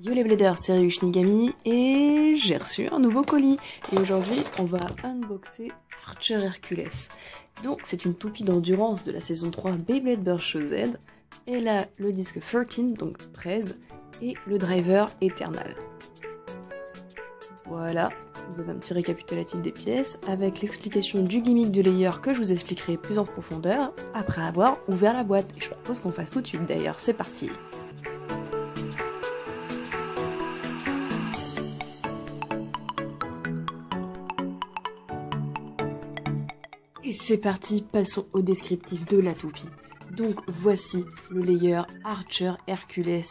Yo les bladers, c'est Ryush Nigami et j'ai reçu un nouveau colis. Et aujourd'hui, on va unboxer Archer Hercules. Donc, c'est une toupie d'endurance de la saison 3 Beyblade Burst Show Z. Elle a le disque 13, donc 13, et le driver Eternal. Voilà, vous avez un petit récapitulatif des pièces avec l'explication du gimmick du layer que je vous expliquerai plus en profondeur après avoir ouvert la boîte. Et je propose qu'on fasse tout de suite d'ailleurs, c'est parti. Et c'est parti, passons au descriptif de la toupie. Donc voici le layer Archer Hercules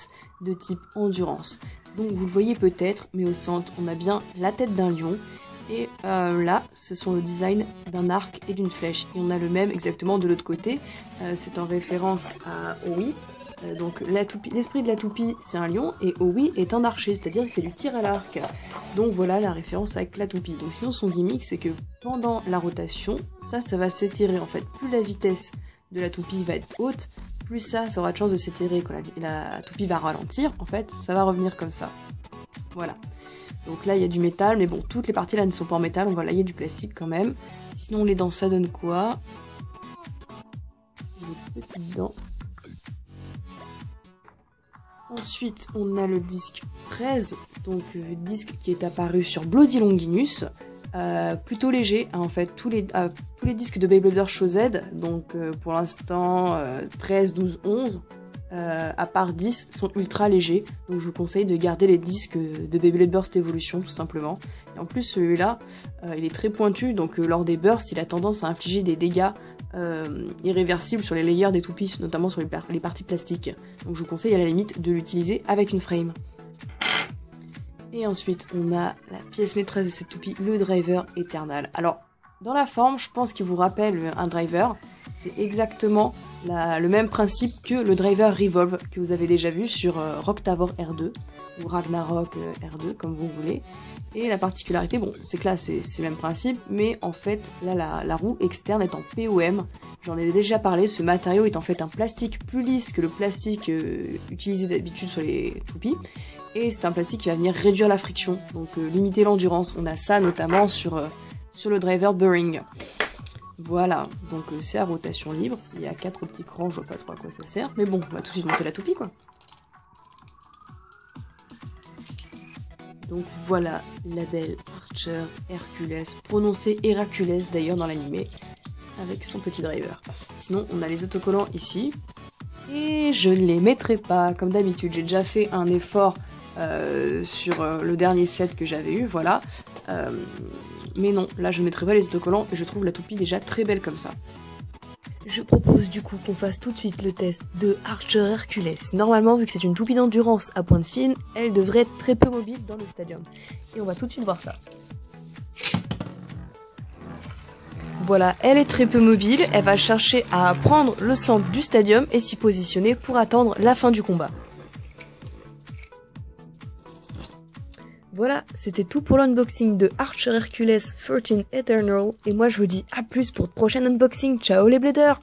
de type endurance. Donc vous le voyez peut-être, mais au centre on a bien la tête d'un lion. Et là, ce sont le design d'un arc et d'une flèche. Et on a le même exactement de l'autre côté. C'est en référence à Owi. Donc l'esprit de la toupie c'est un lion et Owi est un archer, c'est-à-dire il fait du tir à l'arc. Donc voilà la référence avec la toupie. Donc sinon son gimmick c'est que pendant la rotation, ça va s'étirer en fait. Plus la vitesse de la toupie va être haute, plus ça aura de chance de s'étirer. Quand la toupie va ralentir, en fait ça va revenir comme ça. Voilà. Donc là il y a du métal, mais bon toutes les parties là ne sont pas en métal, on va là il y a du plastique quand même. Sinon les dents ça donne quoi? Des petites dents. Ensuite, on a le disque 13, donc disque qui est apparu sur Bloody Longinus, plutôt léger, hein, en fait, tous les disques de Beyblade Burst Show Z, donc pour l'instant 13, 12, 11, à part 10, sont ultra légers, donc je vous conseille de garder les disques de Beyblade Burst Evolution, tout simplement. Et en plus, celui-là, il est très pointu, donc lors des bursts, il a tendance à infliger des dégâts irréversible sur les layers des toupies, notamment sur les parties plastiques. Donc je vous conseille à la limite de l'utiliser avec une frame. Et ensuite on a la pièce maîtresse de cette toupie, le driver Eternal. Alors dans la forme, je pense qu'il vous rappelle un driver. C'est exactement le même principe que le driver Revolve que vous avez déjà vu sur Rock Tavor R2 ou Ragnarok R2 comme vous voulez. Et la particularité, bon, c'est que là c'est le même principe, mais en fait là la roue externe est en POM. J'en ai déjà parlé, ce matériau est en fait un plastique plus lisse que le plastique utilisé d'habitude sur les toupies. Et c'est un plastique qui va venir réduire la friction, donc limiter l'endurance. On a ça notamment sur le driver Bearing. Voilà, donc c'est à rotation libre. Il y a 4 petits crans, je vois pas trop à quoi ça sert. Mais bon, on va tout de suite monter la toupie quoi. Donc voilà la belle Archer Hercules, prononcée Hercules d'ailleurs dans l'animé, avec son petit driver. Sinon on a les autocollants ici, et je ne les mettrai pas comme d'habitude, j'ai déjà fait un effort sur le dernier set que j'avais eu, voilà. Mais non, là je ne mettrai pas les autocollants, et je trouve la toupie déjà très belle comme ça. Je propose du coup qu'on fasse tout de suite le test de Archer Hercules. Normalement, vu que c'est une toupie d'endurance à point de film, elle devrait être très peu mobile dans le stadium. Et on va tout de suite voir ça. Voilà, elle est très peu mobile, elle va chercher à prendre le centre du stadium et s'y positionner pour attendre la fin du combat. Voilà, c'était tout pour l'unboxing de Archer Hercules 13 Eternal, et moi je vous dis à plus pour de prochains unboxings. Ciao les bladers!